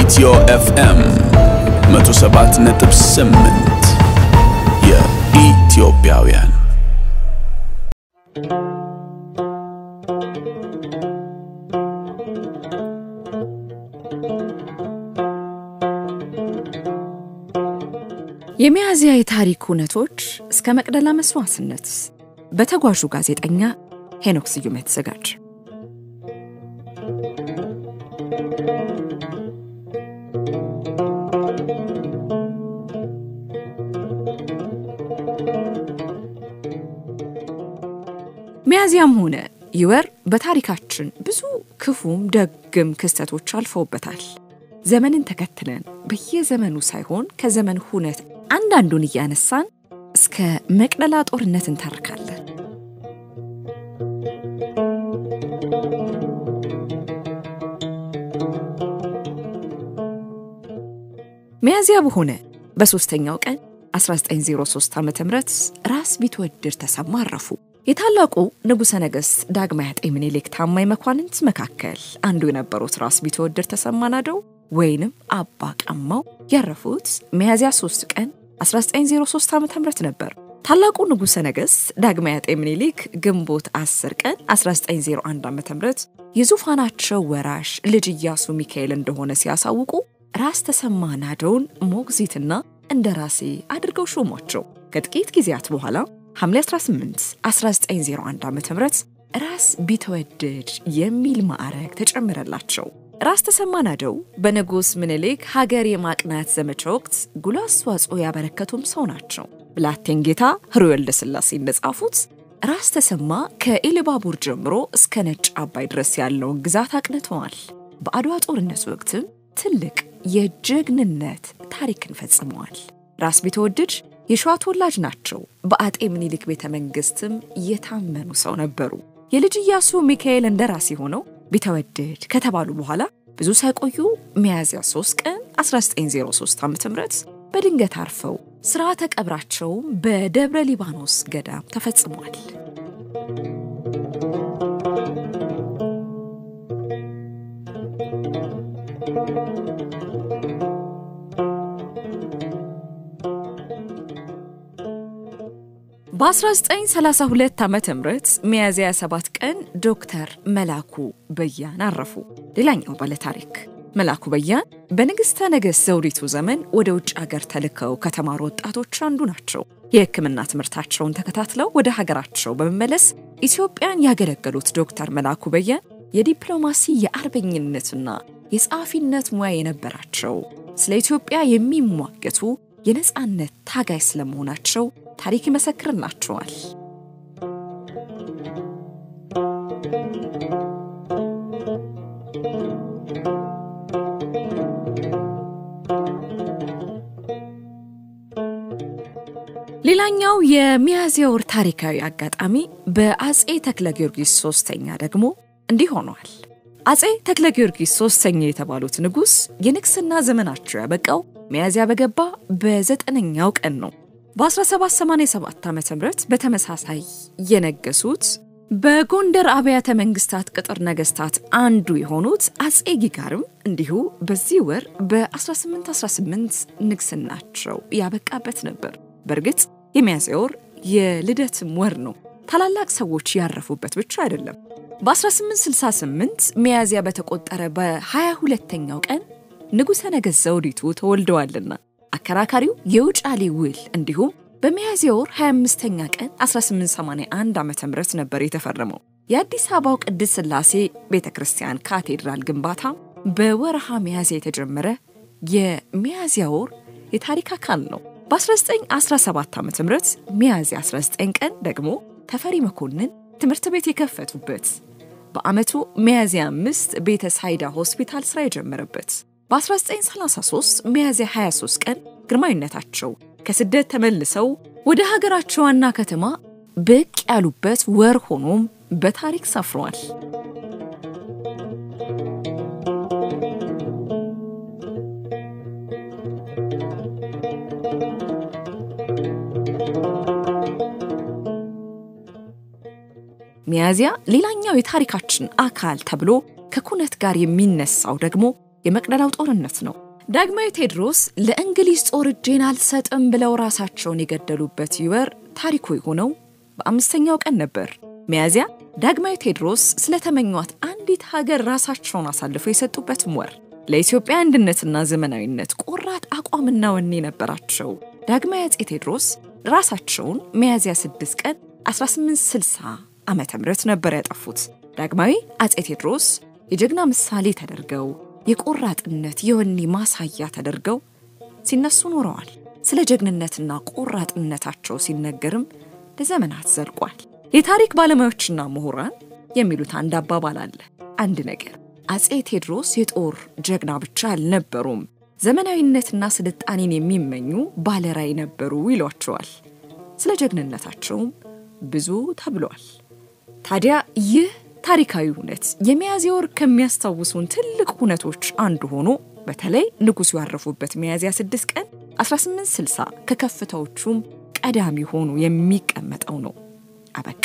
ኢትዮ ኤፍኤም 107.8 የኢትዮጵያውያን የሚያዚያ የታሪክ ሁነቶች እስከ መቅደላ መስዋዕትነት በተጓዡ ጋዜጠኛ ሄኖክ ስዩም የተዘጋጀ ሚያዚያም ሆነ ይወር በታሪካችን ብዙ ክፉም ደግም ክስተቶች አልፈውበታል። ዘመንን ተከትለን በየዘመኑ ሳይሆን ከዘመን ሁነት አንዳንዱን ያነሳን እስከ መቅደላ ጦርነት እንተርካለን። ሚያዚያ በሆነ በሶስተኛው ቀን 1903 ዓመተ ምህረት ራስ ቢትወደድ ተሰማ አረፉ። የታላቁ ንጉሠ ነገሥት ዳግማዊ አጤ ምኒልክ ታማኝ መኳንንት መካከል አንዱ የነበሩት ራስ ቢትወደድ ተሰማ ናደው ወይንም አባ ቀማው ያረፉት ሚያዚያ 3 ቀን 1903 ዓመተ ምህረት ነበር። ታላቁ ንጉሠ ነገሥት ዳግማዊ አጤ ምኒልክ ግንቦት 10 ቀን 1901 ዓመተ ምህረት የዙፋናቸው ወራሽ ልጅ ኢያሱ ሚካኤል እንደሆነ ሲያሳውቁ ራስ ተሰማ ናደውን ሞግዚትና እንደራሴ አድርገው ሾሟቸው። ከጥቂት ጊዜያት በኋላ ሐምሌ 18 1901 ዓመተ ምህረት ራስ ቢትወደድ የሚል ማዕረግ ተጨመረላቸው። ራስ ተሰማ ናደው በንጉሥ ምኒልክ ሀገር የማቅናት ዘመቻ ወቅት ጉልህ አስተዋጽኦ ያበረከቱም ሰው ናቸው። ብላቴን ጌታ ህሩይ ወልደ ሥላሴ እንደጻፉት ራስ ተሰማ ከኢሉባቡር ጀምሮ እስከ ነጭ አባይ ድረስ ያለውን ግዛት አቅንተዋል። በአድዋ ጦርነት ወቅትም ትልቅ የጀግንነት ታሪክን ፈጽመዋል። ራስ ቢትወደድ የሸዋ ተወላጅ ናቸው። በአጤ ምኒልክ ቤተ መንግስትም የታመኑ ሰው ነበሩ። የልጅ ኢያሱ ሚካኤል እንደራሴ ሆነው ቢትወደድ ከተባሉ በኋላ ብዙ ሳይቆዩ ሚያዚያ 3 ቀን 1903 ዓመተ ምህረት በድንገት አርፈው ሥርዓተ ቀብራቸው በደብረ ሊባኖስ ገዳም ተፈጽሟል። በ1932 ዓመተ ምህረት ሚያዚያ 7 ቀን ዶክተር መላኩ በያን አረፉ። ሌላኛው ባለ ታሪክ መላኩ በያን በንግሥተ ነገሥት ዘውዲቱ ዘመን ወደ ውጭ ሀገር ተልከው ከተማሩ ወጣቶች አንዱ ናቸው። የሕክምና ትምህርታቸውን ተከታትለው ወደ ሀገራቸው በመመለስ ኢትዮጵያን ያገለገሉት ዶክተር መላኩ በያን የዲፕሎማሲ የአርበኝነትና የጻፊነት ሙያ የነበራቸው ስለ ኢትዮጵያ የሚሟገቱ የነጻነት ታጋይ ስለመሆናቸው ታሪክ ይመሰክርላቸዋል። ሌላኛው የሚያዚያ ወር ታሪካዊ አጋጣሚ በአጼ ተክለ ጊዮርጊስ 3ኛ ደግሞ እንዲህ ሆኗል። አጼ ተክለ ጊዮርጊስ 3ኛ የተባሉት ንጉስ የንግስና ዘመናቸው ያበቃው ሚያዚያ በገባ በ9ኛው ቀን ነው። በ1787 ዓመተ ምህረት በተመሳሳይ የነገሱት በጎንደር አብያተ መንግስታት ቅጥር ነገስታት አንዱ የሆኑት አጼ ጊጋርም እንዲሁ በዚህ ወር በ1818 ንግስናቸው ያበቃበት ነበር። በርግጥ የሚያዚያ ወር የልደትም ወር ነው። ታላላቅ ሰዎች ያረፉበት ብቻ አይደለም። በ1868 ሚያዚያ በተቆጠረ በ22ኛው ቀን ንጉሠ ነገሥት ዘውዲቱ ተወልደዋልና አከራካሪው የውጫሌ ውል እንዲሁም በሚያዚያ ወር 25ኛ ቀን 1881 ዓመተ ምህረት ነበር የተፈረመው። የአዲስ አበባው ቅድስት ሥላሴ ቤተክርስቲያን ካቴድራል ግንባታ በወርሃ ሚያዚያ የተጀመረ የሚያዚያ ወር የታሪክ አካል ነው። በ1917 ዓመተ ምህረት ሚያዚያ 19 ቀን ደግሞ ተፈሪ መኮንን ትምህርት ቤት የከፈቱበት፣ በአመቱ ሚያዚያ 5 ቤተ ሳይዳ ሆስፒታል ስራ የጀመረበት፣ በ1933 ሚያዚያ 23 ቀን ግርማዊነታቸው ከስደት ተመልሰው ወደ ሀገራቸው ዋና ከተማ ብቅ ያሉበት ወር ሆኖም በታሪክ ሰፍሯል። ሚያዚያ ሌላኛው የታሪካችን አካል ተብሎ ከኩነት ጋር የሚነሳው ደግሞ የመቅደላው ጦርነት ነው። ዳግማዊ ቴዎድሮስ ለእንግሊዝ ጦር እጄን አልሰጥም ብለው ራሳቸውን የገደሉበት ይወር ታሪኩ የሆነው በአምስተኛው ቀን ነበር። ሚያዝያ ዳግማዊ ቴዎድሮስ ስለተመኙት አንዲት ሀገር ራሳቸውን አሳልፈው የሰጡበት ወር ለኢትዮጵያ አንድነትና ዘመናዊነት ቆራጥ አቋምና ወኔ ነበራቸው። ዳግማዊ አፄ ቴዎድሮስ ራሳቸውን ሚያዝያ 6 ቀን 1860 ዓመተ ምህረት ነበር ያጠፉት። ዳግማዊ አፄ ቴዎድሮስ የጀግና ምሳሌ ተደርገው የቆራጥነት የወኔ ማሳያ ተደርገው ሲነሱ ኖረዋል። ስለ ጀግንነትና ቆራጥነታቸው ሲነገርም ለዘመናት ዘልቋል። የታሪክ ባለሙያዎችና ምሁራን የሚሉት አንድ አባባል አለ። አንድ ነገር አፄ ቴዎድሮስ የጦር ጀግና ብቻ አልነበሩም፣ ዘመናዊነትና ስልጣኔን የሚመኙ ባለራዕይ ነበሩ ይሏቸዋል። ስለ ጀግንነታቸውም ብዙ ተብሏል። ታዲያ ይህ ታሪካዊ ሁነት የሚያዝያ ወር ከሚያስታውሱን ትልቅ ሁነቶች አንዱ ሆኖ በተለይ ንጉሱ ያረፉበት ሚያዝያ 6 ቀን 1860 ከከፍታዎቹም ቀዳሚ ሆኖ የሚቀመጠው ነው። አበቃ።